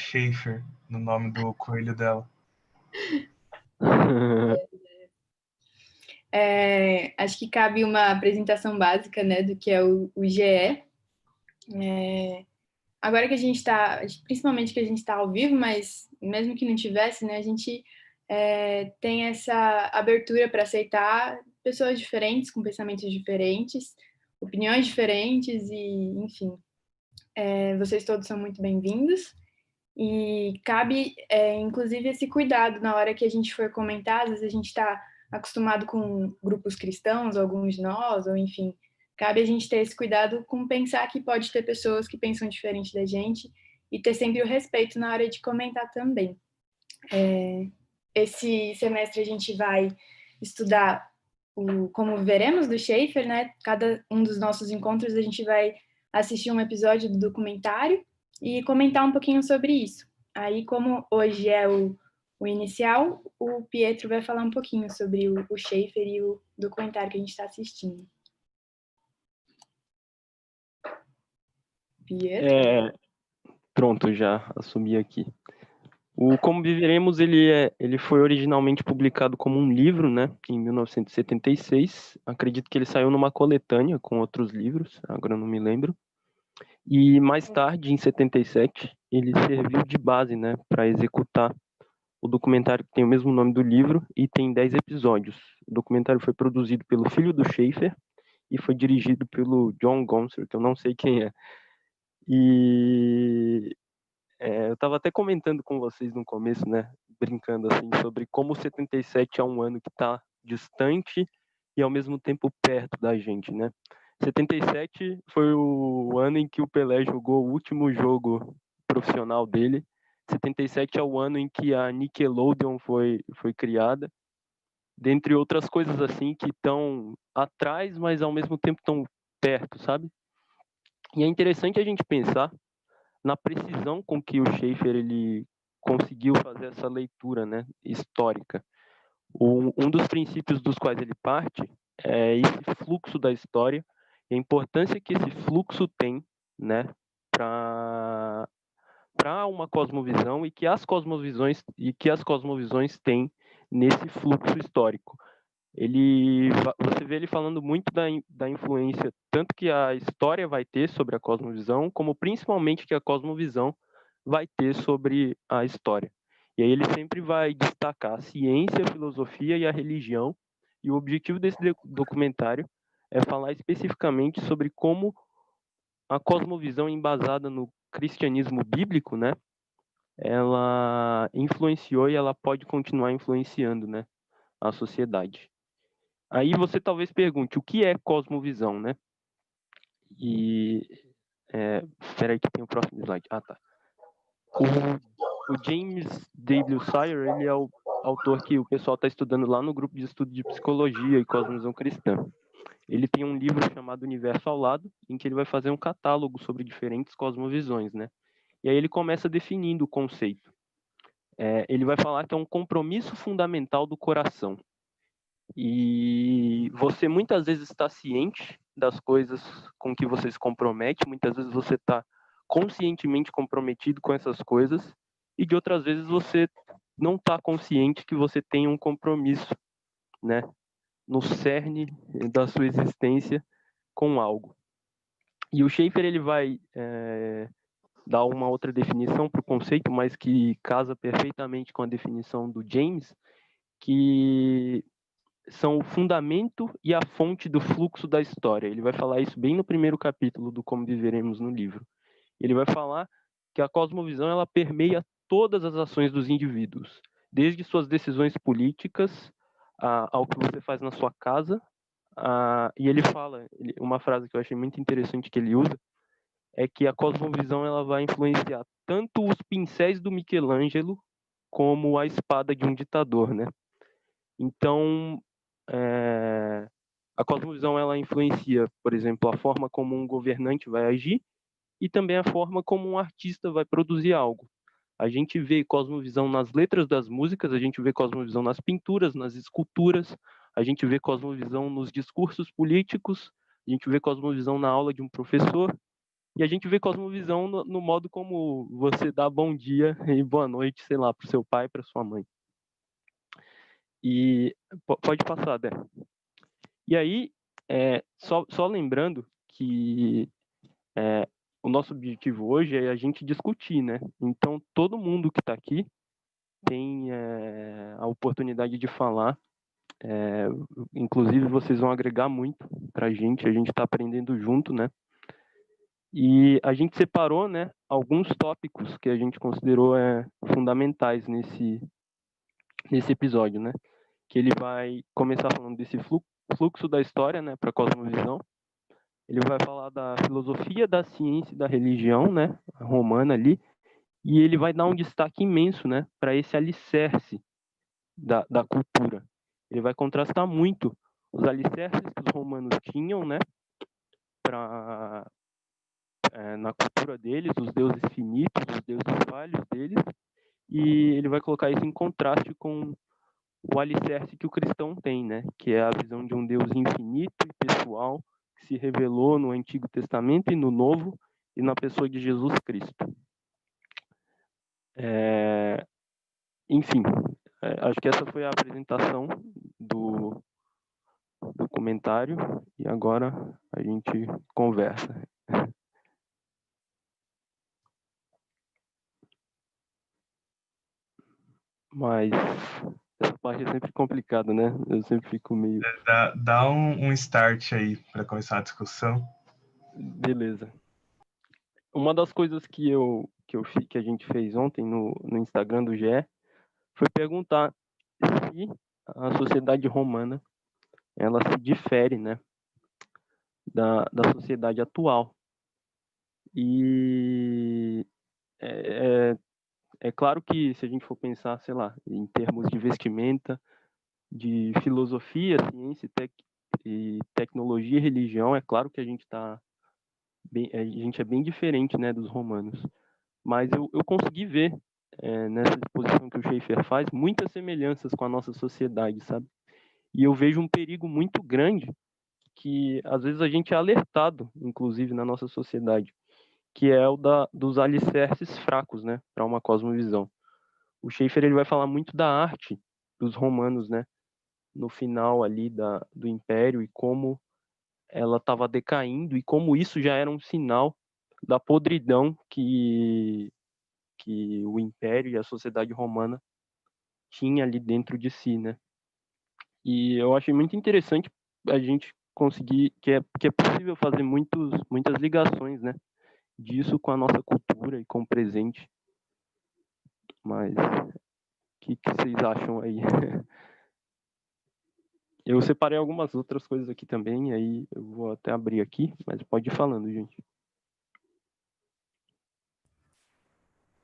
Schaefer no nome do coelho dela. Acho que cabe uma apresentação básica, né, do que é o GE. Agora que a gente está, principalmente que a gente está ao vivo, mas mesmo que não tivesse, né, a gente tem essa abertura para aceitar pessoas diferentes, com pensamentos diferentes, opiniões diferentes e, enfim, vocês todos são muito bem-vindos. E cabe, inclusive, esse cuidado na hora que a gente for comentar. Às vezes a gente está acostumado com grupos cristãos, alguns de nós, ou enfim, cabe a gente ter esse cuidado com pensar que pode ter pessoas que pensam diferente da gente e ter sempre o respeito na hora de comentar também. Esse semestre a gente vai estudar o Como Viveremos, do Schaefer, né? Cada um dos nossos encontros a gente vai assistir um episódio do documentário e comentar um pouquinho sobre isso. Aí, como hoje é o inicial, o Pietro vai falar um pouquinho sobre o Schaefer e o documentário que a gente está assistindo. Pietro? Pronto, já assumi aqui. O Como Viveremos, ele foi originalmente publicado como um livro, né, em 1976. Acredito que ele saiu numa coletânea com outros livros, agora não me lembro. E mais tarde, em 77, ele serviu de base, né, para executar o documentário que tem o mesmo nome do livro e tem 10 episódios. O documentário foi produzido pelo filho do Schaefer e foi dirigido pelo John Gonser, que eu não sei quem é. E eu estava até comentando com vocês no começo, né, brincando assim, sobre como o 77 é um ano que está distante e ao mesmo tempo perto da gente, né? 77 foi o ano em que o Pelé jogou o último jogo profissional dele. 77 é o ano em que a Nickelodeon foi criada, dentre outras coisas assim que estão atrás, mas ao mesmo tempo estão perto, sabe? E é interessante a gente pensar na precisão com que o Schaefer ele conseguiu fazer essa leitura, né, histórica. Um dos princípios dos quais ele parte é esse fluxo da história e a importância que esse fluxo tem, né, para uma cosmovisão e que as cosmovisões têm nesse fluxo histórico. Você vê ele falando muito da influência, tanto que a história vai ter sobre a cosmovisão, como principalmente que a cosmovisão vai ter sobre a história. E aí ele sempre vai destacar a ciência, a filosofia e a religião, e o objetivo desse documentário é falar especificamente sobre como a cosmovisão embasada no cristianismo bíblico, né, ela influenciou e ela pode continuar influenciando, né, a sociedade. Aí você talvez pergunte, o que é cosmovisão, né? E, espera aí que tem o próximo slide. Ah, tá. O James W. Sire, ele é o autor que o pessoal está estudando lá no grupo de estudo de psicologia e cosmovisão cristã. Ele tem um livro chamado Universo ao Lado, em que ele vai fazer um catálogo sobre diferentes cosmovisões, né? E aí ele começa definindo o conceito. Ele vai falar que é um compromisso fundamental do coração. E você muitas vezes está ciente das coisas com que você se compromete, muitas vezes você está conscientemente comprometido com essas coisas, e de outras vezes você não está consciente que você tem um compromisso, né, no cerne da sua existência com algo. E o Schaefer ele vai dar uma outra definição para o conceito, mas que casa perfeitamente com a definição do James, que são o fundamento e a fonte do fluxo da história. Ele vai falar isso bem no primeiro capítulo do Como Viveremos no livro. Ele vai falar que a cosmovisão ela permeia todas as ações dos indivíduos, desde suas decisões políticas ao que você faz na sua casa. E ele fala, uma frase que eu achei muito interessante que ele usa, é que a cosmovisão ela vai influenciar tanto os pincéis do Michelangelo como a espada de um ditador, né? Então, a cosmovisão ela influencia, por exemplo, a forma como um governante vai agir e também a forma como um artista vai produzir algo. A gente vê cosmovisão nas letras das músicas, a gente vê cosmovisão nas pinturas, nas esculturas, a gente vê cosmovisão nos discursos políticos, a gente vê cosmovisão na aula de um professor. E a gente vê cosmovisão no modo como você dá bom dia e boa noite, sei lá, para o seu pai, para sua mãe. E pode passar, Dé. E aí, só lembrando que o nosso objetivo hoje é a gente discutir, né? Então, todo mundo que está aqui tem a oportunidade de falar. Inclusive, vocês vão agregar muito para a gente está aprendendo junto, né? E a gente separou, né, alguns tópicos que a gente considerou fundamentais nesse episódio, né? Que ele vai começar falando desse fluxo da história, né, para a cosmovisão. Ele vai falar da filosofia, da ciência e da religião, né, romana ali, e ele vai dar um destaque imenso, né, para esse alicerce da cultura. Ele vai contrastar muito os alicerces que os romanos tinham, né, na cultura deles, os deuses finitos, os deuses falhos deles, e ele vai colocar isso em contraste com o alicerce que o cristão tem, né, que é a visão de um Deus infinito e pessoal, que se revelou no Antigo Testamento e no Novo, e na pessoa de Jesus Cristo. Enfim, acho que essa foi a apresentação do documentário, e agora a gente conversa. Mas essa parte é sempre complicada, né? Eu sempre fico meio... Dá um start aí para começar a discussão. Beleza. Uma das coisas que a gente fez ontem no Instagram do GE foi perguntar se a sociedade romana ela se difere, né, da sociedade atual. E é claro que se a gente for pensar, sei lá, em termos de vestimenta, de filosofia, ciência e tecnologia e religião, é claro que a gente é bem diferente, né, dos romanos. Mas eu consegui ver nessa exposição que o Schaeffer faz muitas semelhanças com a nossa sociedade, sabe? E eu vejo um perigo muito grande que às vezes a gente é alertado, inclusive na nossa sociedade, que é o dos alicerces fracos, né, para uma cosmovisão. O Schaeffer ele vai falar muito da arte dos romanos, né, no final ali do Império, e como ela estava decaindo e como isso já era um sinal da podridão que o Império e a sociedade romana tinha ali dentro de si, né? E eu achei muito interessante a gente conseguir que é possível fazer muitas ligações, né? Disso com a nossa cultura e com o presente. Mas o que vocês acham aí? Eu separei algumas outras coisas aqui também, aí eu vou até abrir aqui, mas pode ir falando, gente.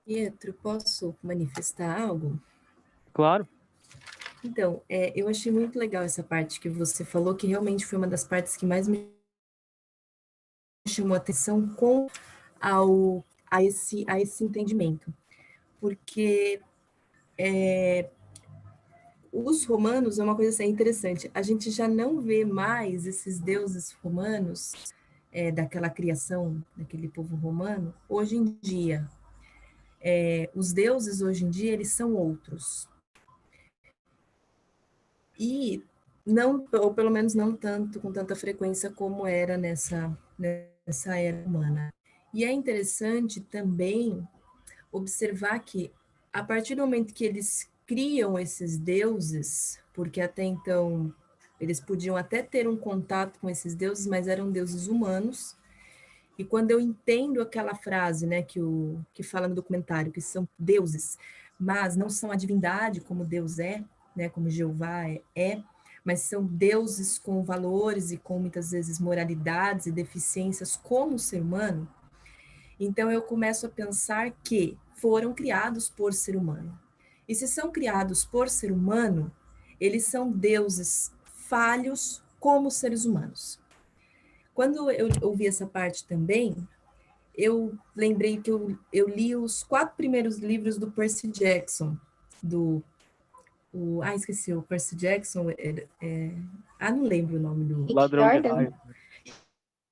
Pietro, posso manifestar algo? Claro. Então, eu achei muito legal essa parte que você falou, que realmente foi uma das partes que mais me chamou a atenção a esse entendimento. Porque os romanos é uma coisa assim, interessante, a gente já não vê mais esses deuses romanos, daquela criação, daquele povo romano, hoje em dia. Os deuses hoje em dia, eles são outros. E não, ou pelo menos não tanto, com tanta frequência como era nessa era humana. E é interessante também observar que, a partir do momento que eles criam esses deuses, porque até então eles podiam até ter um contato com esses deuses, mas eram deuses humanos. E quando eu entendo aquela frase, né, que fala no documentário, que são deuses, mas não são a divindade como Deus é, né, como Jeová mas são deuses com valores e com muitas vezes moralidades e deficiências como o ser humano, então eu começo a pensar que foram criados por ser humano. E se são criados por ser humano, eles são deuses falhos como seres humanos. Quando eu ouvi essa parte também, eu lembrei que eu li os 4 primeiros livros do Percy Jackson, esqueci, o Percy Jackson, não lembro o nome do... Ladrão de Jordan? raio.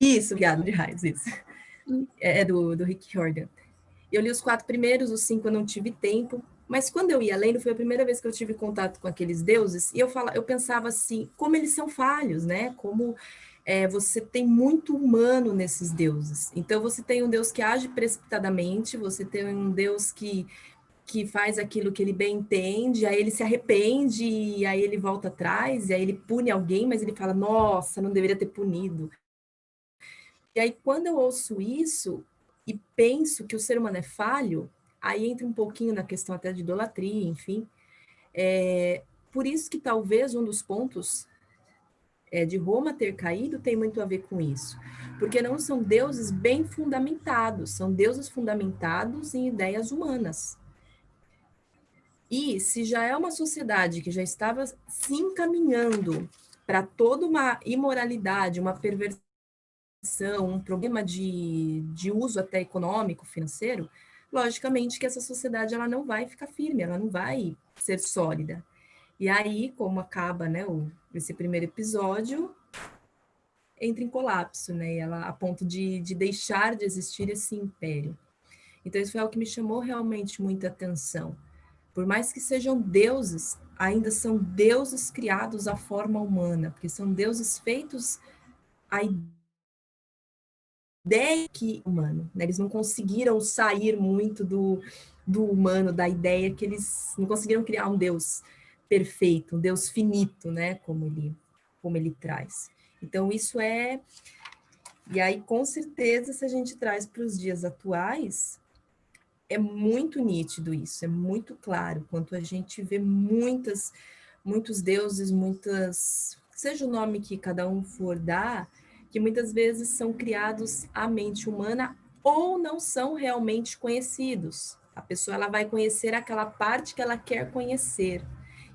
Isso, Guiado de Raios, isso. do Rick Riordan. Eu li os 4 primeiros, os 5 eu não tive tempo, mas quando eu ia lendo, foi a primeira vez que eu tive contato com aqueles deuses, e eu pensava assim, como eles são falhos, né? Como você tem muito humano nesses deuses. Então, você tem um Deus que age precipitadamente, você tem um Deus que faz aquilo que ele bem entende, aí ele se arrepende, e aí ele volta atrás, e aí ele pune alguém, mas ele fala, nossa, não deveria ter punido. E aí, quando eu ouço isso e penso que o ser humano é falho, aí entra um pouquinho na questão até de idolatria, enfim. Por isso que talvez um dos pontos de Roma ter caído tem muito a ver com isso. Porque não são deuses bem fundamentados, são deuses fundamentados em ideias humanas. E se já é uma sociedade que já estava se encaminhando para toda uma imoralidade, uma perversão, um problema de uso até econômico, financeiro, logicamente que essa sociedade ela não vai ficar firme, ela não vai ser sólida. E aí, como acaba, né, esse primeiro episódio, entra em colapso, né, ela, a ponto de deixar de existir esse império. Então, isso foi algo que me chamou realmente muita atenção. Por mais que sejam deuses, ainda são deuses criados à forma humana, porque são deuses feitos à ideia que humano, né? Eles não conseguiram sair muito do humano, da ideia que eles não conseguiram criar um Deus perfeito, um Deus finito, né? Como ele traz. Então, isso é... E aí, com certeza, se a gente traz para os dias atuais, é muito nítido isso, é muito claro, quanto a gente vê muitos deuses, seja o nome que cada um for dar, que muitas vezes são criados à mente humana ou não são realmente conhecidos. A pessoa ela vai conhecer aquela parte que ela quer conhecer.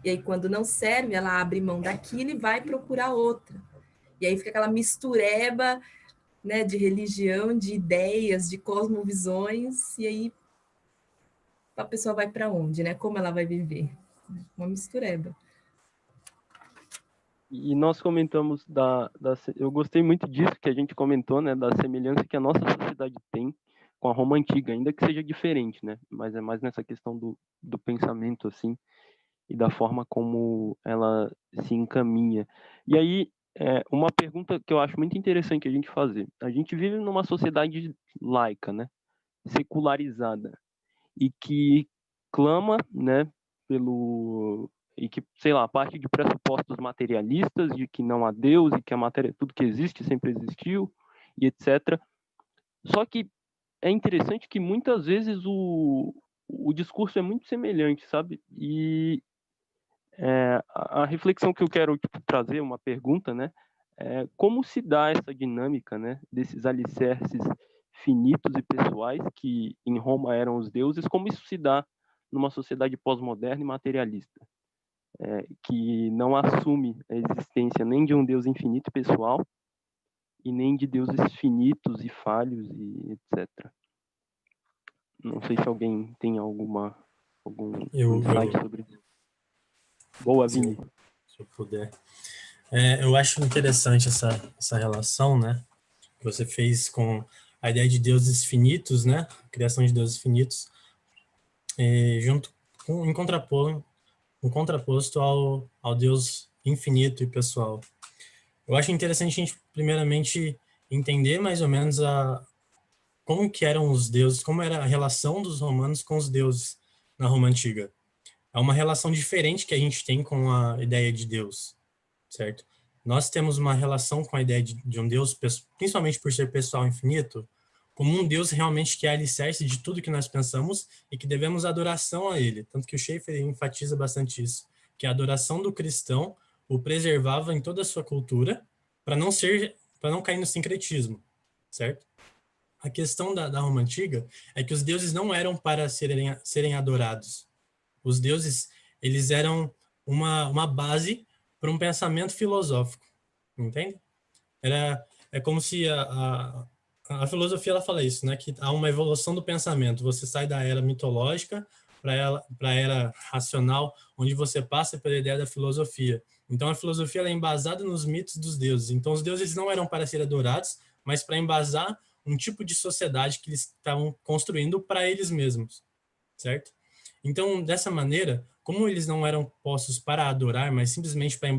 E aí, quando não serve, ela abre mão daquilo e vai procurar outra. E aí fica aquela mistureba, né, de religião, de ideias, de cosmovisões, e aí a pessoa vai para onde, né? Como ela vai viver? Uma mistureba. E nós comentamos eu gostei muito disso que a gente comentou, né, da semelhança que a nossa sociedade tem com a Roma antiga, ainda que seja diferente, né, mas é mais nessa questão do pensamento, assim, e da forma como ela se encaminha. E aí, uma pergunta que eu acho muito interessante a gente fazer. A gente vive numa sociedade laica, né, secularizada, e que clama, né, e que, sei lá, parte de pressupostos materialistas, de que não há Deus e que a matéria, tudo que existe sempre existiu, e etc. Só que é interessante que muitas vezes o discurso é muito semelhante, sabe? E a reflexão que eu quero trazer, uma pergunta, né? Como se dá essa dinâmica, né, desses alicerces finitos e pessoais que em Roma eram os deuses, como isso se dá numa sociedade pós-moderna e materialista, que não assume a existência nem de um Deus infinito e pessoal e nem de deuses finitos e falhos e etc. Não sei se alguém tem algum insight sobre isso. Boa, Vini. Se eu puder. Eu acho interessante essa relação, né, que você fez com a ideia de deuses finitos, né, a criação de deuses finitos, junto com em contraposto ao Deus infinito e pessoal. Eu acho interessante a gente, primeiramente, entender mais ou menos como que eram os deuses, como era a relação dos romanos com os deuses na Roma Antiga. É uma relação diferente que a gente tem com a ideia de Deus, certo? Nós temos uma relação com a ideia de um Deus, principalmente por ser pessoal infinito, como um Deus realmente que é alicerce de tudo que nós pensamos e que devemos adoração a Ele. Tanto que o Schaeffer enfatiza bastante isso, que a adoração do cristão o preservava em toda a sua cultura para não cair no sincretismo, certo? A questão da Roma Antiga é que os deuses não eram para serem adorados. Os deuses, eles eram uma base para um pensamento filosófico, entende? É como se a filosofia ela fala isso, né? Que há uma evolução do pensamento. Você sai da era mitológica para a era racional, onde você passa pela ideia da filosofia. Então, a filosofia ela é embasada nos mitos dos deuses. Então, os deuses não eram para ser adorados, mas para embasar um tipo de sociedade que eles estavam construindo para eles mesmos, certo? Então, dessa maneira, como eles não eram postos para adorar, mas simplesmente para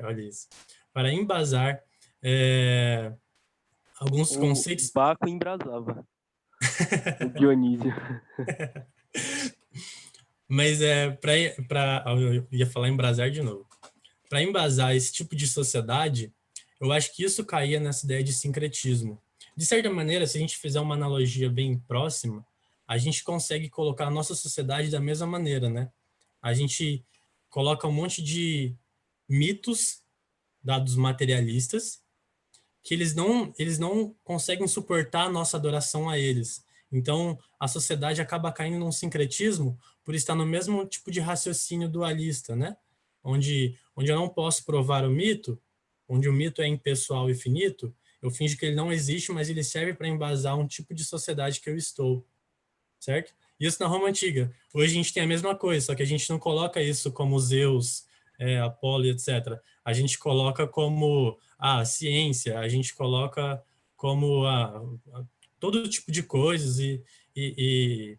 olha isso, para embasar alguns O conceitos. Baco embrasava. O Dionísio. Mas eu ia falar embasar de novo. Para embasar esse tipo de sociedade, eu acho que isso caía nessa ideia de sincretismo. De certa maneira, se a gente fizer uma analogia bem próxima, a gente consegue colocar a nossa sociedade da mesma maneira, né? A gente coloca um monte de mitos dados materialistas que eles não conseguem suportar a nossa adoração a eles. Então, a sociedade acaba caindo num sincretismo por estar no mesmo tipo de raciocínio dualista, né? Onde eu não posso provar o mito, onde o mito é impessoal e finito, eu finjo que ele não existe, mas ele serve para embasar um tipo de sociedade que eu estou, certo? Isso na Roma Antiga. Hoje a gente tem a mesma coisa, só que a gente não coloca isso como Zeus, Apolo, etc. A gente coloca como a ciência, a gente coloca como todo tipo de coisas e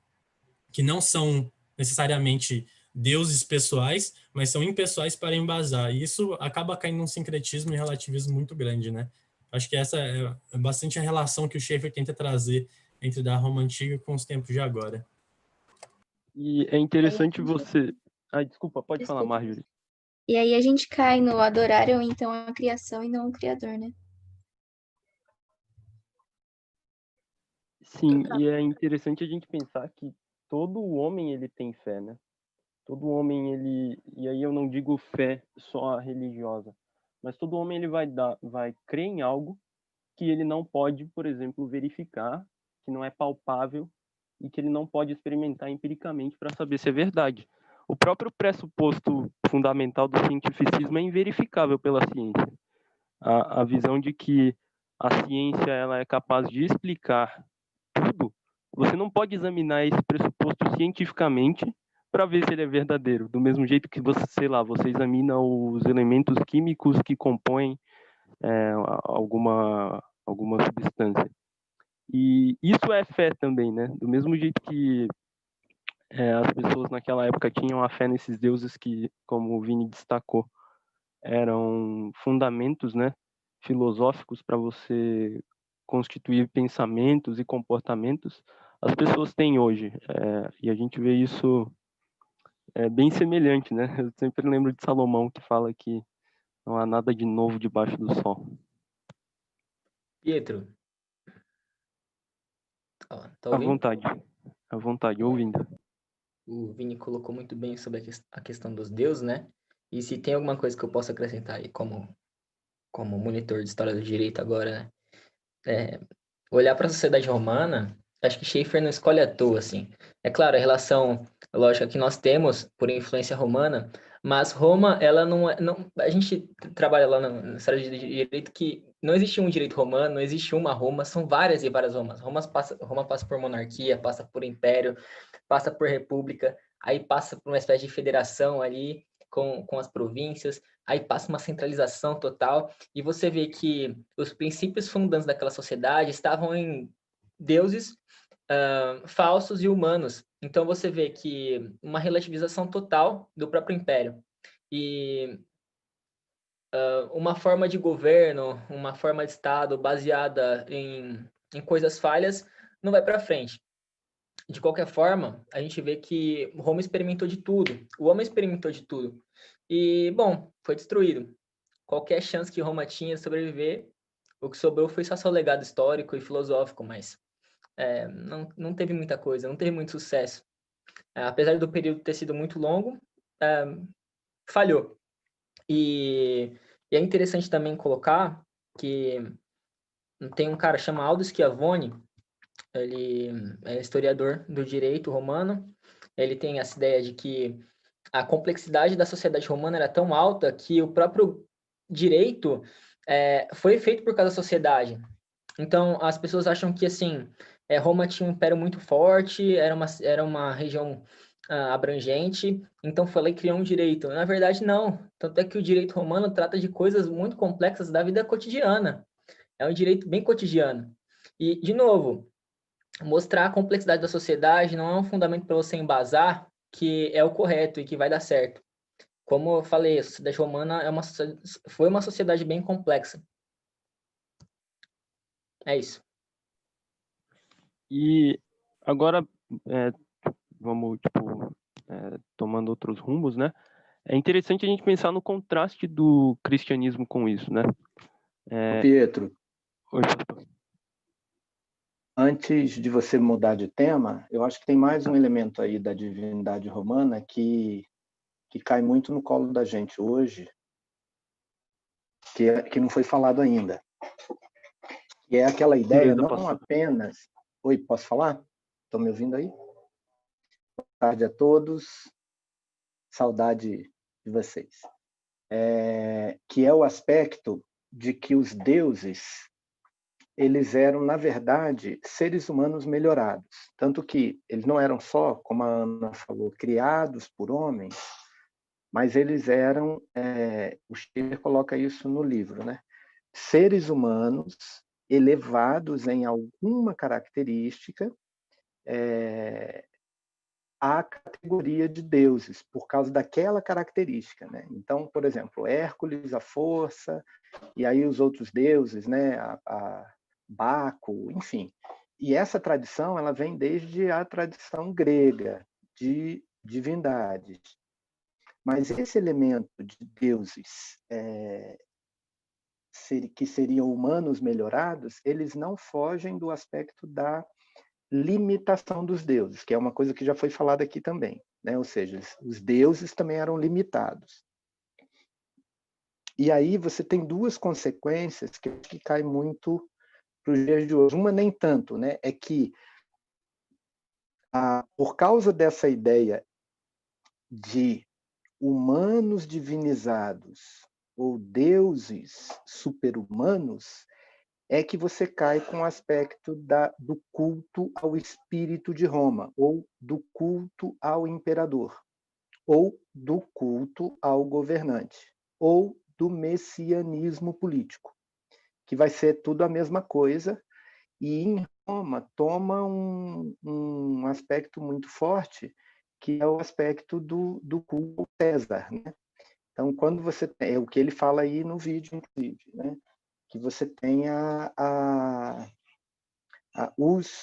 que não são necessariamente deuses pessoais, mas são impessoais para embasar. E isso acaba caindo num sincretismo e relativismo muito grande, né? Acho que essa é bastante a relação que o Schaeffer tenta trazer entre da Roma Antiga com os tempos de agora. E é interessante você... desculpa, pode falar, Desculpa. Marjorie. E aí a gente cai no adorar ou então a criação e não o Criador, né? Sim, e é interessante a gente pensar que todo homem ele tem fé, né? Todo homem ele, e aí eu não digo fé só religiosa, mas todo homem ele vai crer em algo que ele não pode, por exemplo, verificar, que não é palpável e que ele não pode experimentar empiricamente para saber se é verdade. O próprio pressuposto fundamental do cientificismo é inverificável pela ciência. A visão de que a ciência ela é capaz de explicar tudo, você não pode examinar esse pressuposto cientificamente para ver se ele é verdadeiro. Do mesmo jeito que você, sei lá, você examina os elementos químicos que compõem alguma substância. E isso é fé também, né? Do mesmo jeito que as pessoas naquela época tinham a fé nesses deuses que, como o Vini destacou, eram fundamentos, né, filosóficos para você constituir pensamentos e comportamentos, as pessoas têm hoje. E a gente vê isso bem semelhante, né? Eu sempre lembro de Salomão que fala que não há nada de novo debaixo do sol. Pietro, tá À ouvindo? vontade, ouvindo. O Vini colocou muito bem sobre a questão dos deuses, né? E se tem alguma coisa que eu possa acrescentar aí como monitor de história do direito agora, né? Olhar para a sociedade romana, acho que Schaeffer não escolhe à toa, assim. É claro, a relação lógica que nós temos por influência romana, mas Roma, ela não é... Não, a gente trabalha lá na história de direito que não existe um direito romano, não existe uma Roma, são várias e várias Romas. Roma passa por monarquia, passa por império, passa por república, aí passa por uma espécie de federação ali com as províncias, aí passa uma centralização total, e você vê que os princípios fundantes daquela sociedade estavam em deuses falsos e humanos. Então você vê que uma relativização total do próprio império. E uma forma de governo, uma forma de Estado baseada em coisas falhas, não vai para frente. De qualquer forma, a gente vê que Roma experimentou de tudo. O homem experimentou de tudo. E, bom, foi destruído. Qualquer chance que Roma tinha de sobreviver, o que sobrou foi só seu legado histórico e filosófico, mas não teve muita coisa, não teve muito sucesso. Apesar do período ter sido muito longo, falhou. E é interessante também colocar que tem um cara chamado Aldo Schiavone, ele é historiador do direito romano, ele tem essa ideia de que a complexidade da sociedade romana era tão alta que o próprio direito foi feito por causa da sociedade. Então, as pessoas acham que, assim, Roma tinha um império muito forte, era uma região abrangente, então foi lá e criou um direito. Na verdade, não. Tanto é que o direito romano trata de coisas muito complexas da vida cotidiana. É um direito bem cotidiano. E, de novo, mostrar a complexidade da sociedade não é um fundamento para você embasar que é o correto e que vai dar certo. Como eu falei, a sociedade romana foi uma sociedade bem complexa. É isso. E agora, vamos, tomando outros rumos, né? É interessante a gente pensar no contraste do cristianismo com isso, né? Pietro, Oi, pastor. antes de você mudar de tema, eu acho que tem mais um elemento aí da divindade romana que cai muito no colo da gente hoje, que não foi falado ainda. Que é aquela ideia, Beleza, não pastor. apenas... Oi, posso falar? Estão me ouvindo aí? Boa tarde a todos. Saudade de vocês. Que é o aspecto de que os deuses, eles eram, na verdade, seres humanos melhorados. Tanto que eles não eram só, como a Ana falou, criados por homens, mas eles eram, o Schiller coloca isso no livro, né? Seres humanos elevados em alguma característica à categoria de deuses, por causa daquela característica, né? Então, por exemplo, Hércules, a força, e aí os outros deuses, né? a Baco, enfim. E essa tradição, ela vem desde a tradição grega de divindades. Mas esse elemento de deuses que seriam humanos melhorados, eles não fogem do aspecto da limitação dos deuses, que é uma coisa que já foi falada aqui também, né? Ou seja, os deuses também eram limitados. E aí você tem duas consequências que caem muito para os dias de hoje. Uma nem tanto, né? É que por causa dessa ideia de humanos divinizados ou deuses super-humanos, é que você cai com o aspecto do culto ao espírito de Roma, ou do culto ao imperador, ou do culto ao governante, ou do messianismo político, que vai ser tudo a mesma coisa, e em Roma toma um aspecto muito forte, que é o aspecto do culto ao César, né? Então, quando você é o que ele fala aí no vídeo, inclusive, né? Que você tem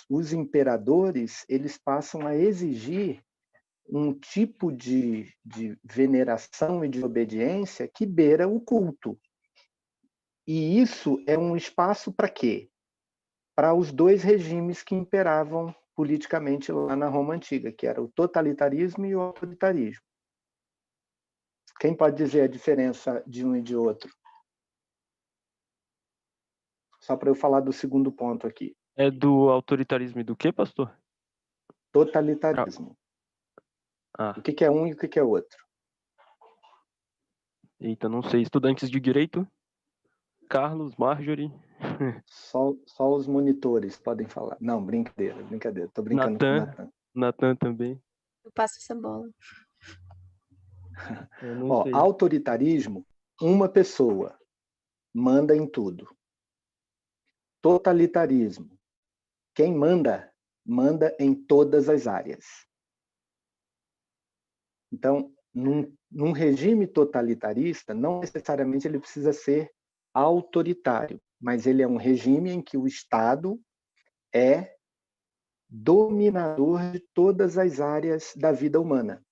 os imperadores, eles passam a exigir um tipo de veneração e de obediência que beira o culto. E isso é um espaço para quê? Para os dois regimes que imperavam politicamente lá na Roma Antiga, que era o totalitarismo e o autoritarismo. Quem pode dizer a diferença de um e de outro? Só para eu falar do segundo ponto aqui. É do autoritarismo e do quê, pastor? Totalitarismo. O que é um e o que é outro? Eita, não sei. Estudantes de direito? Carlos, Marjorie? Só os monitores podem falar. Não, brincadeira. Tô brincando com o Natan. Natan também. Eu passo essa bola. Eu não sei. Autoritarismo, uma pessoa manda em tudo. Totalitarismo, quem manda em todas as áreas. Então, num regime totalitarista, não necessariamente ele precisa ser autoritário, mas ele é um regime em que o Estado é dominador de todas as áreas da vida humana.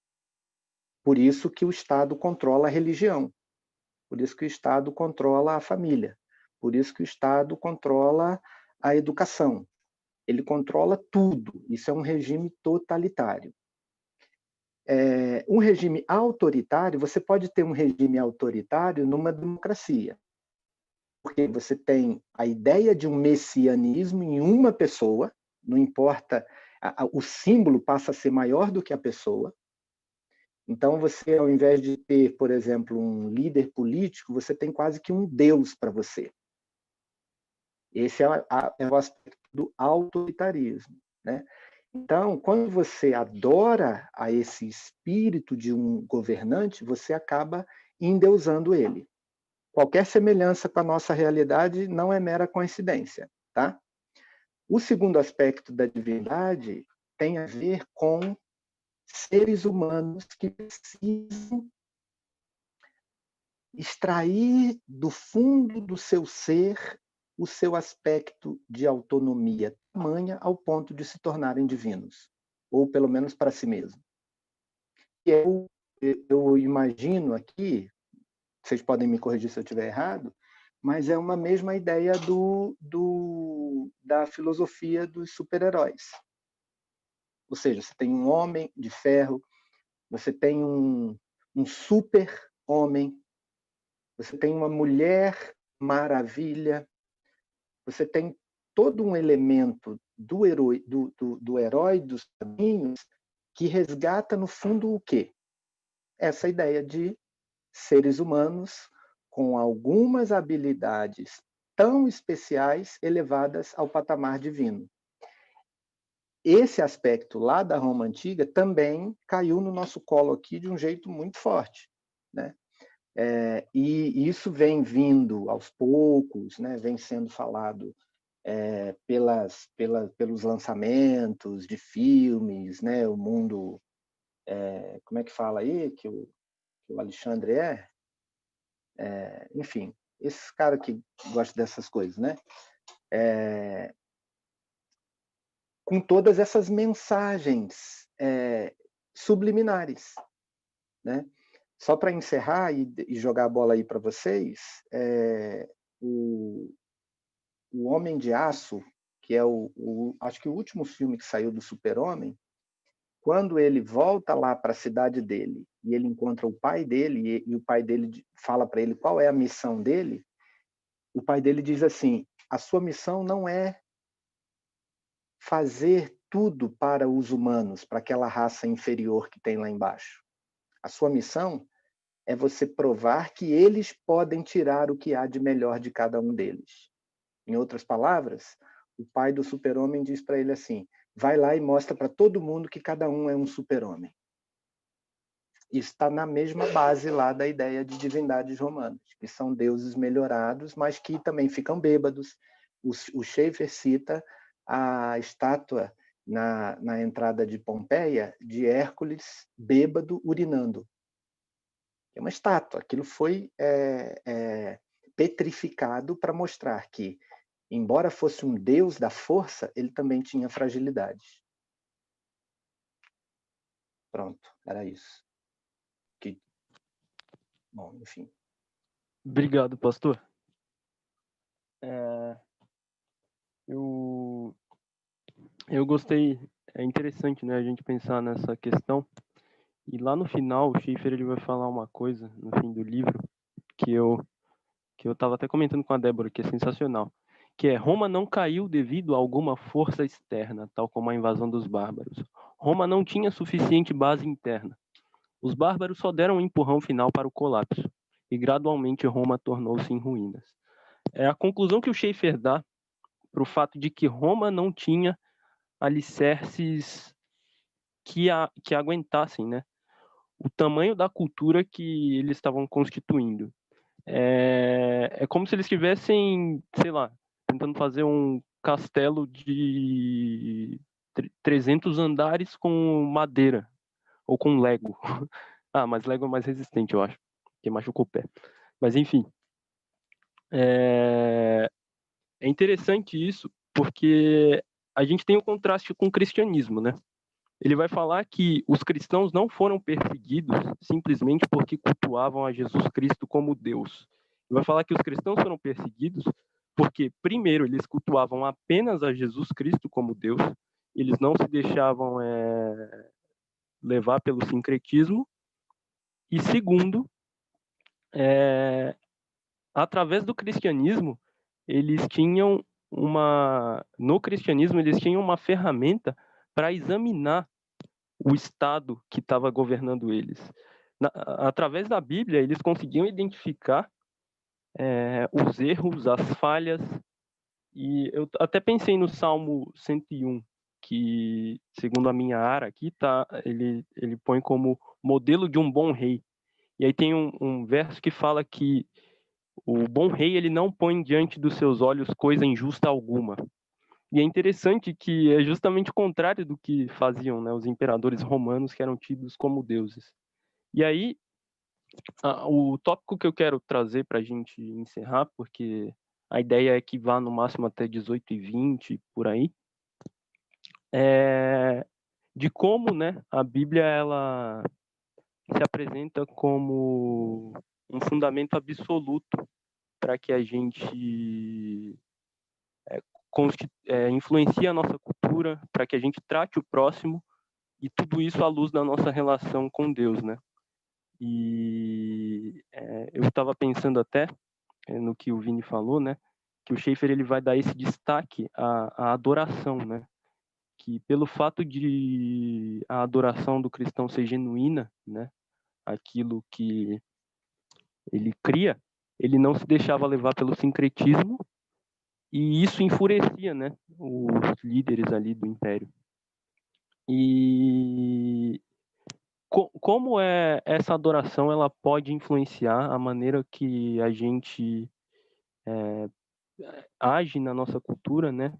Por isso que o Estado controla a religião, por isso que o Estado controla a família, por isso que o Estado controla a educação. Ele controla tudo. Isso é um regime totalitário. Um regime autoritário, você pode ter um regime autoritário numa democracia, porque você tem a ideia de um messianismo em uma pessoa, não importa, o símbolo passa a ser maior do que a pessoa. Então, você, ao invés de ter, por exemplo, um líder político, você tem quase que um deus para você. Esse é o aspecto do autoritarismo, né? Então, quando você adora a esse espírito de um governante, você acaba endeusando ele. qualquer semelhança com a nossa realidade não é mera coincidência, tá? O segundo aspecto da divindade tem a ver com seres humanos que precisam extrair do fundo do seu ser o seu aspecto de autonomia tamanha ao ponto de se tornarem divinos, ou pelo menos para si mesmo. E eu imagino aqui, vocês podem me corrigir se eu estiver errado, mas é uma mesma ideia da filosofia dos super-heróis. Ou seja, você tem um homem de ferro, você tem um super-homem, você tem uma mulher maravilha, você tem todo um elemento do herói dos quadrinhos que resgata, no fundo, o quê? Essa ideia de seres humanos com algumas habilidades tão especiais elevadas ao patamar divino. Esse aspecto lá da Roma Antiga também caiu no nosso colo aqui de um jeito muito forte, né? E isso vem vindo aos poucos, né? Vem sendo falado pelos lançamentos de filmes, né? O mundo, como é que fala aí que o Alexandre enfim, esses caras que gostam dessas coisas, né? Com todas essas mensagens subliminares, né? Só para encerrar e jogar a bola aí para vocês, o Homem de Aço, que é acho que o último filme que saiu do Super-Homem, quando ele volta lá para a cidade dele e ele encontra o pai dele e o pai dele fala para ele qual é a missão dele, o pai dele diz assim: a sua missão não é fazer tudo para os humanos, para aquela raça inferior que tem lá embaixo. A sua missão é você provar que eles podem tirar o que há de melhor de cada um deles. Em outras palavras, o pai do super-homem diz para ele assim: vai lá e mostra para todo mundo que cada um é um super-homem. Isso está na mesma base lá da ideia de divindades romanas, que são deuses melhorados, mas que também ficam bêbados. O Schaeffer cita a estátua na entrada de Pompeia de Hércules bêbado urinando. É uma estátua. Aquilo foi petrificado para mostrar que, embora fosse um deus da força, ele também tinha fragilidades. Pronto, era isso. Bom, enfim. Obrigado, pastor. Eu gostei, é interessante, né, a gente pensar nessa questão. E lá no final, o Schaeffer ele vai falar uma coisa, no fim do livro, que eu estava até comentando com a Débora, que é sensacional, que é: Roma não caiu devido a alguma força externa, tal como a invasão dos bárbaros. Roma não tinha suficiente base interna. Os bárbaros só deram um empurrão final para o colapso, e gradualmente Roma tornou-se em ruínas. É a conclusão que o Schaeffer dá para o fato de que Roma não tinha alicerces que aguentassem, né, o tamanho da cultura que eles estavam constituindo. É como se eles estivessem, sei lá, tentando fazer um castelo de 300 andares com madeira, ou com Lego. Mas Lego é mais resistente, eu acho, que machucou o pé. Mas, enfim. É interessante isso, porque a gente tem um contraste com o cristianismo, né? Ele vai falar que os cristãos não foram perseguidos simplesmente porque cultuavam a Jesus Cristo como Deus. Ele vai falar que os cristãos foram perseguidos porque, primeiro, eles cultuavam apenas a Jesus Cristo como Deus, eles não se deixavam levar pelo sincretismo, e, segundo, através do cristianismo, no cristianismo, eles tinham uma ferramenta para examinar o Estado que estava governando eles. Através da Bíblia, eles conseguiam identificar os erros, as falhas, e eu até pensei no Salmo 101, que, segundo a minha ara aqui, ele põe como modelo de um bom rei. E aí tem um verso que fala que O bom rei, ele não põe diante dos seus olhos coisa injusta alguma. E é interessante que é justamente o contrário do que faziam, né, os imperadores romanos, que eram tidos como deuses. E aí, o tópico que eu quero trazer para a gente encerrar, porque a ideia é que vá no máximo até 18h20, por aí, é de como, né, a Bíblia ela se apresenta como um fundamento absoluto para que a gente influencie a nossa cultura, para que a gente trate o próximo, e tudo isso à luz da nossa relação com Deus, né? E eu estava pensando até no que o Vini falou, né? Que o Schaeffer ele vai dar esse destaque à adoração, né? Que pelo fato de a adoração do cristão ser genuína, né? Aquilo que ele cria, ele não se deixava levar pelo sincretismo, e isso enfurecia, né? Os líderes ali do império. E como essa adoração ela pode influenciar a maneira que a gente age na nossa cultura, né?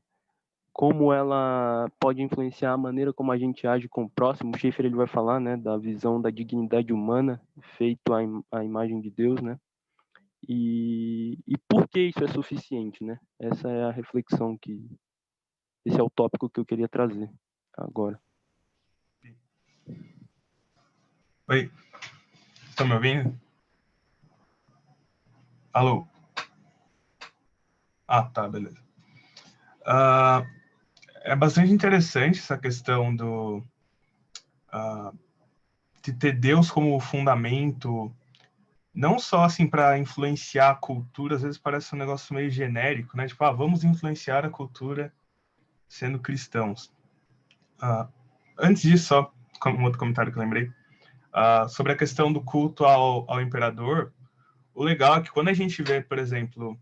Como ela pode influenciar a maneira como a gente age com o próximo. O Schaeffer ele vai falar, né, da visão da dignidade humana feito à imagem de Deus, né? E por que isso é suficiente, né? Essa é a reflexão esse é o tópico que eu queria trazer agora. Oi, estão me ouvindo? Alô? Ah, tá, beleza. É bastante interessante essa questão de ter Deus como fundamento, não só assim para influenciar a cultura, às vezes parece um negócio meio genérico, né? Tipo, vamos influenciar a cultura sendo cristãos. Antes disso, só um outro comentário que eu lembrei, sobre a questão do culto ao imperador, o legal é que quando a gente vê, por exemplo,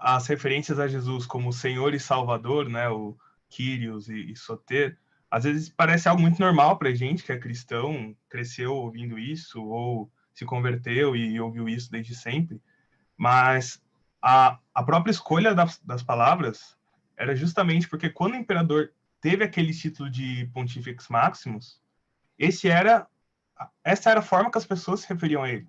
as referências a Jesus como Senhor e Salvador, né, o Kyrios e Soter, às vezes parece algo muito normal para a gente que é cristão, cresceu ouvindo isso, ou se converteu e ouviu isso desde sempre, mas a própria escolha das palavras era justamente porque quando o imperador teve aquele título de Pontifex Maximus, essa era a forma que as pessoas se referiam a ele.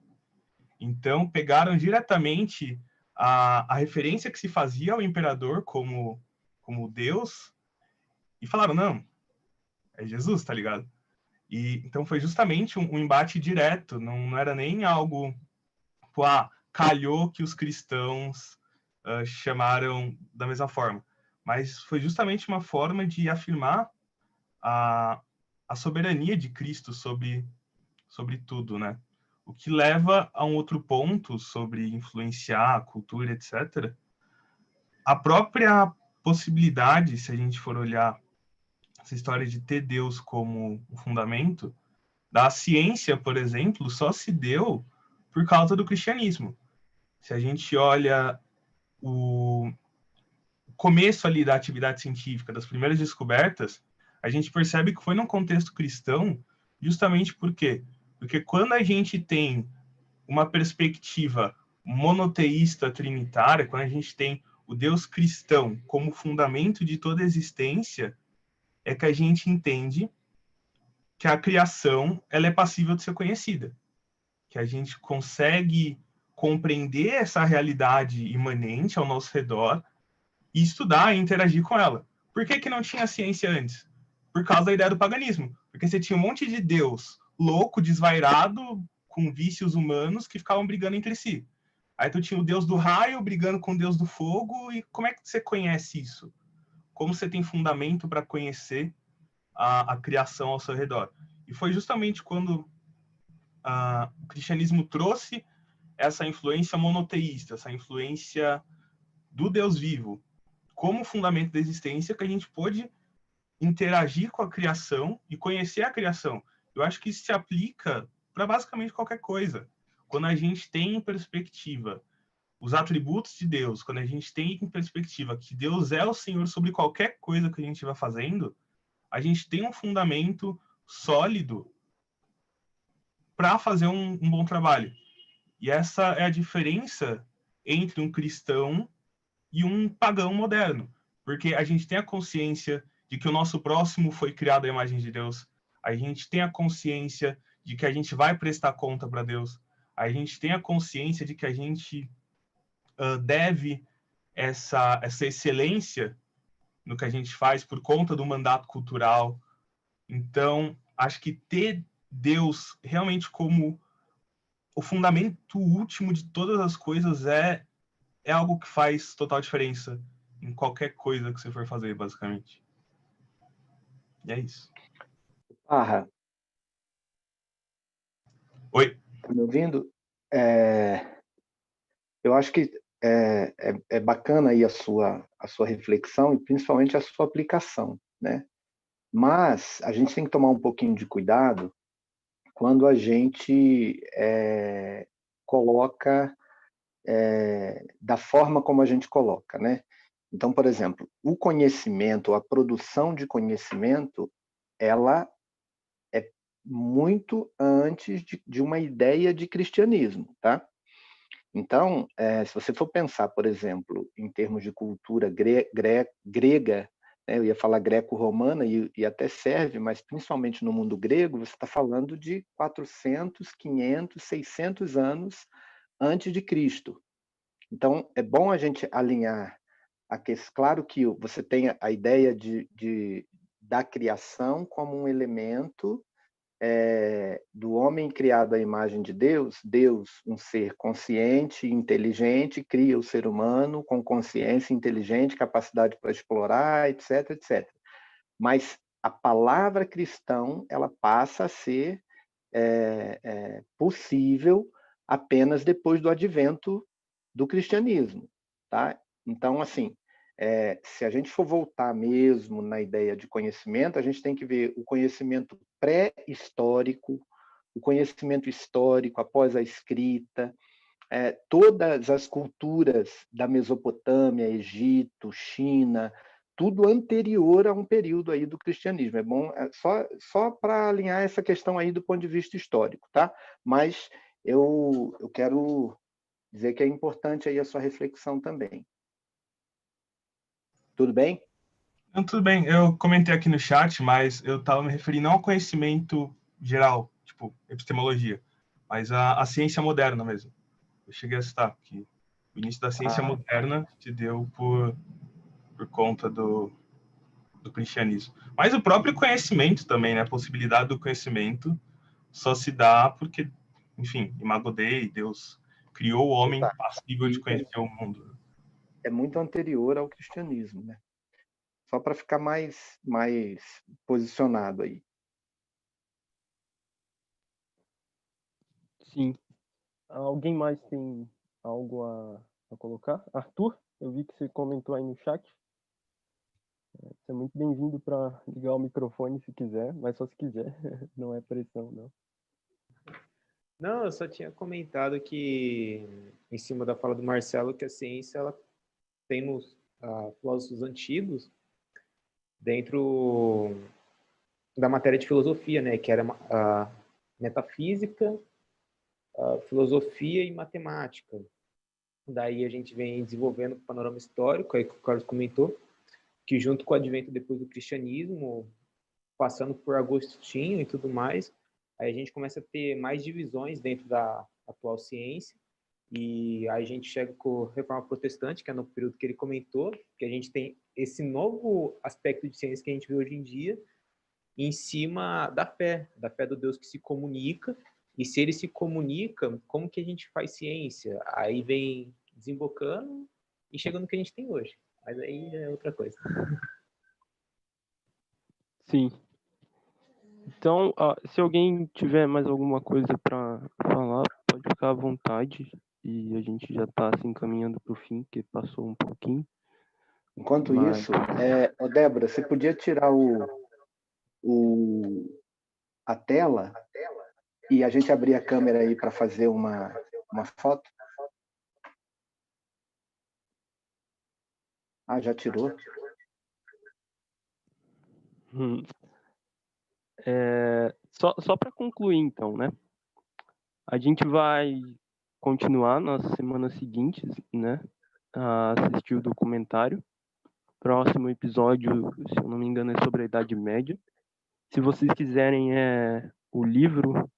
Então, pegaram diretamente a referência que se fazia ao imperador como Deus e falaram, não, é Jesus, tá ligado? E então foi justamente um embate direto, não era nem algo, tipo, calhou que os cristãos chamaram da mesma forma, mas foi justamente uma forma de afirmar a soberania de Cristo sobre tudo, né? O que leva a um outro ponto sobre influenciar a cultura, etc. A própria possibilidade, se a gente for olhar essa história de ter Deus como um fundamento, da ciência, por exemplo, só se deu por causa do cristianismo. Se a gente olha o começo ali da atividade científica, das primeiras descobertas, a gente percebe que foi num contexto cristão, justamente por quê? Porque quando a gente tem uma perspectiva monoteísta trinitária, quando a gente tem o Deus cristão como fundamento de toda a existência, é que a gente entende que a criação ela é passível de ser conhecida, que a gente consegue compreender essa realidade imanente ao nosso redor e estudar e interagir com ela. Por que não tinha ciência antes? Por causa da ideia do paganismo. Porque você tinha um monte de Deus louco, desvairado, com vícios humanos que ficavam brigando entre si. Aí tu tinha o Deus do raio brigando com o Deus do fogo, e como é que você conhece isso? Como você tem fundamento para conhecer a criação ao seu redor? E foi justamente quando o cristianismo trouxe essa influência monoteísta, essa influência do Deus vivo, como fundamento da existência, que a gente pôde interagir com a criação e conhecer a criação. Eu acho que isso se aplica para basicamente qualquer coisa. Quando a gente tem em perspectiva os atributos de Deus, quando a gente tem em perspectiva que Deus é o Senhor sobre qualquer coisa que a gente vai fazendo, a gente tem um fundamento sólido para fazer um bom trabalho. E essa é a diferença entre um cristão e um pagão moderno. Porque a gente tem a consciência de que o nosso próximo foi criado à imagem de Deus. A gente tem a consciência de que a gente vai prestar conta para Deus. A gente tem a consciência de que a gente deve essa excelência no que a gente faz por conta do mandato cultural. Então, acho que ter Deus realmente como o fundamento último de todas as coisas é algo que faz total diferença em qualquer coisa que você for fazer, basicamente. E é isso. Parra, Oi. tá me ouvindo? Eu acho que é bacana aí a sua reflexão e principalmente a sua aplicação, né? Mas a gente tem que tomar um pouquinho de cuidado quando a gente coloca da forma como a gente coloca, né? Então, por exemplo, o conhecimento, a produção de conhecimento, ela é muito antes de uma ideia de cristianismo, tá? Então, se você for pensar, por exemplo, em termos de cultura grega, né, eu ia falar greco-romana e até serve, mas principalmente no mundo grego, você está falando de 400, 500, 600 anos antes de Cristo. Então, é bom a gente alinhar claro que você tem a ideia da criação como um elemento do homem criado à imagem de Deus, um ser consciente e inteligente, cria o ser humano com consciência inteligente, capacidade para explorar, etc, etc. Mas a palavra cristão, ela passa a ser possível apenas depois do advento do cristianismo, tá? Então, assim, se a gente for voltar mesmo na ideia de conhecimento, a gente tem que ver o conhecimento pré-histórico, o conhecimento histórico após a escrita, todas as culturas da Mesopotâmia, Egito, China, tudo anterior a um período aí do cristianismo. É bom só para alinhar essa questão aí do ponto de vista histórico, tá? Mas eu quero dizer que é importante aí a sua reflexão também. Tudo bem? Não, tudo bem. Eu comentei aqui no chat, mas eu estava me referindo não ao conhecimento geral, tipo epistemologia, mas a ciência moderna mesmo. Eu cheguei a citar que o início da ciência moderna se deu por conta do cristianismo. Mas o próprio conhecimento também, né? A possibilidade do conhecimento só se dá porque, enfim, Imago Dei, Deus criou o homem passível de conhecer o mundo. É muito anterior ao cristianismo, né? Só para ficar mais posicionado aí. Sim. Alguém mais tem algo a colocar? Arthur, eu vi que você comentou aí no chat. Você é muito bem-vindo para ligar o microfone se quiser, mas só se quiser, não é pressão, não. Não, eu só tinha comentado que, em cima da fala do Marcelo, que a ciência ela tem nos filósofos antigos dentro da matéria de filosofia, né, que era a metafísica, a filosofia e matemática. Daí a gente vem desenvolvendo o panorama histórico, aí que o Carlos comentou, que junto com o advento depois do cristianismo, passando por Agostinho e tudo mais, aí a gente começa a ter mais divisões dentro da atual ciência, e aí a gente chega com a Reforma Protestante, que é no período que ele comentou, que a gente tem esse novo aspecto de ciência que a gente vê hoje em dia, em cima da fé do Deus que se comunica, e se ele se comunica, como que a gente faz ciência? Aí vem desembocando e chegando no que a gente tem hoje. Mas aí é outra coisa. Sim. Então, se alguém tiver mais alguma coisa para falar, pode ficar à vontade. E a gente já está se encaminhando para o fim, que passou um pouquinho. Enquanto isso, Débora, você podia tirar a tela e a gente abrir a câmera aí para fazer uma foto? Ah, já tirou? Só para concluir, então, né? A gente vai continuar nas semanas seguintes, né, a assistir o documentário. Próximo episódio, se eu não me engano, é sobre a Idade Média. Se vocês quiserem o livro,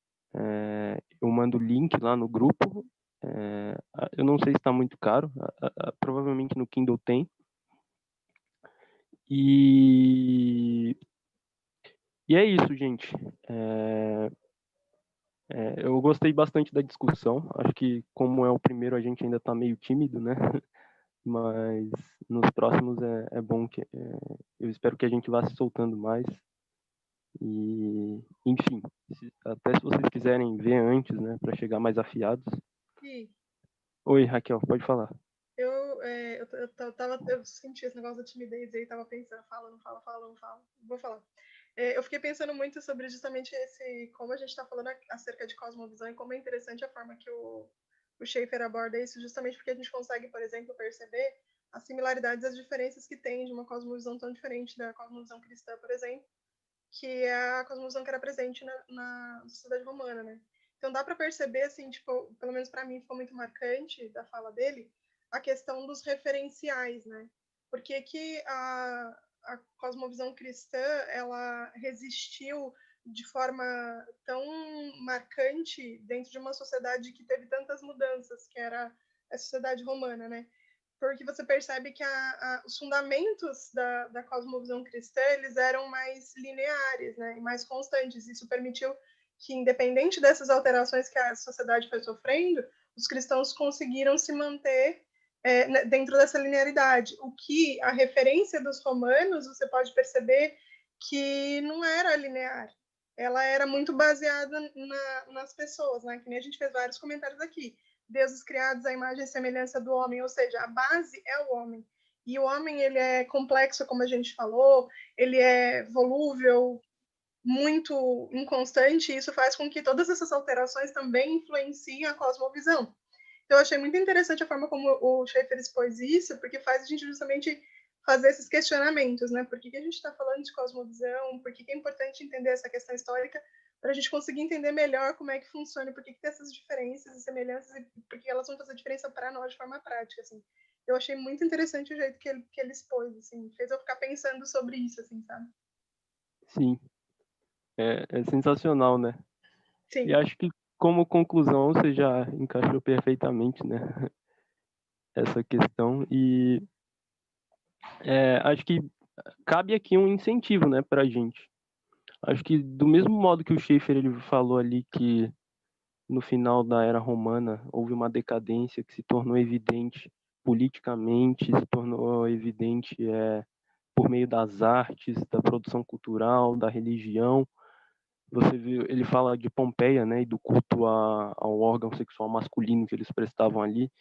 eu mando o link lá no grupo. Eu não sei se está muito caro, provavelmente no Kindle tem. E é isso, gente. Eu gostei bastante da discussão. Acho que, como é o primeiro, a gente ainda está meio tímido, né? Mas nos próximos é bom que eu espero que a gente vá se soltando mais. E, enfim, até se vocês quiserem ver antes, né, para chegar mais afiados. E Oi, Raquel, pode falar. eu senti esse negócio da timidez aí, tava pensando, fala, não fala, fala, não fala. Vou falar. Eu fiquei pensando muito sobre justamente como a gente está falando acerca de cosmovisão e como é interessante a forma que o Schaeffer aborda isso, justamente porque a gente consegue, por exemplo, perceber as similaridades e as diferenças que tem de uma cosmovisão tão diferente da cosmovisão cristã, por exemplo, que é a cosmovisão que era presente na sociedade romana, né? Então dá para perceber, assim, tipo, pelo menos para mim ficou muito marcante da fala dele, a questão dos referenciais, né? Por que a cosmovisão cristã, ela resistiu de forma tão marcante dentro de uma sociedade que teve tantas mudanças, que era a sociedade romana, né? Porque você percebe que os fundamentos da cosmovisão cristã, eles eram mais lineares, né, e mais constantes. Isso permitiu que, independente dessas alterações que a sociedade foi sofrendo, os cristãos conseguiram se manter dentro dessa linearidade. O que a referência dos romanos, você pode perceber que não era linear. Ela era muito baseada nas pessoas, né? Que nem a gente fez vários comentários aqui. Deuses criados à imagem e semelhança do homem, ou seja, a base é o homem. E o homem, ele é complexo, como a gente falou, ele é volúvel, muito inconstante, e isso faz com que todas essas alterações também influenciem a cosmovisão. Então, eu achei muito interessante a forma como o Schaeffer expôs isso, porque faz a gente justamente fazer esses questionamentos, né? Por que a gente está falando de cosmovisão? Por que é importante entender essa questão histórica? Para a gente conseguir entender melhor como é que funciona, e por que tem essas diferenças e semelhanças, e por que elas vão fazer diferença para nós de forma prática, assim. Eu achei muito interessante o jeito que ele expôs, assim, fez eu ficar pensando sobre isso, assim, sabe? Sim, é sensacional, né? Sim. E acho que, como conclusão, você já encaixou perfeitamente, né, essa questão. E acho que cabe aqui um incentivo, né, para a gente. Acho que do mesmo modo que o Schaeffer ele falou ali que no final da era romana houve uma decadência que se tornou evidente politicamente, se tornou evidente por meio das artes, da produção cultural, da religião. Você viu, ele fala de Pompeia, né, e do culto ao órgão sexual masculino que eles prestavam ali.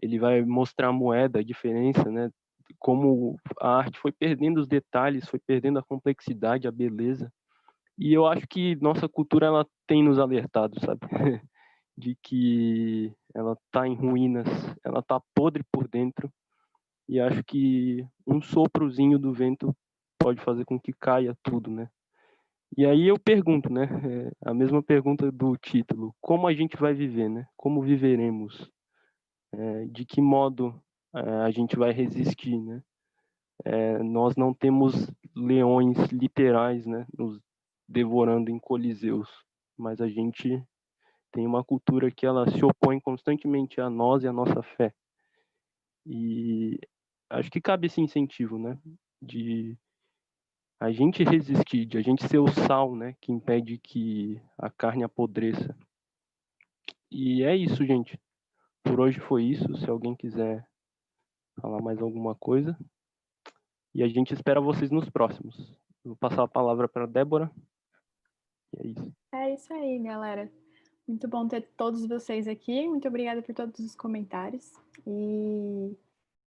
Ele vai mostrar a moeda, a diferença, né, como a arte foi perdendo os detalhes, foi perdendo a complexidade, a beleza. E eu acho que nossa cultura ela tem nos alertado, sabe? De que ela está em ruínas, ela está podre por dentro. E acho que um soprozinho do vento pode fazer com que caia tudo, né? E aí eu pergunto, né? A mesma pergunta do título: como a gente vai viver, né? Como viveremos? De que modo a gente vai resistir, né? Nós não temos leões literais, né? Nos devorando em coliseus, mas a gente tem uma cultura que ela se opõe constantemente a nós e a nossa fé. E acho que cabe esse incentivo, né? De a gente resistir, de a gente ser o sal, né? Que impede que a carne apodreça. E é isso, gente. Por hoje foi isso. Se alguém quiser falar mais alguma coisa. E a gente espera vocês nos próximos. Vou passar a palavra para a Débora. E é isso. É isso aí, galera. Muito bom ter todos vocês aqui. Muito obrigada por todos os comentários. E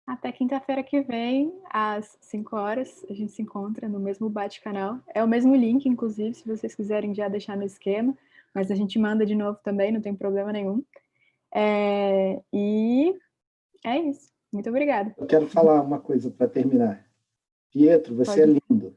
até quinta-feira que vem, às 5 horas, a gente se encontra no mesmo bate-canal. É o mesmo link, inclusive, se vocês quiserem já deixar no esquema. Mas a gente manda de novo também, não tem problema nenhum. E é isso. Muito obrigada. Eu quero falar uma coisa para terminar. Pietro, você é lindo.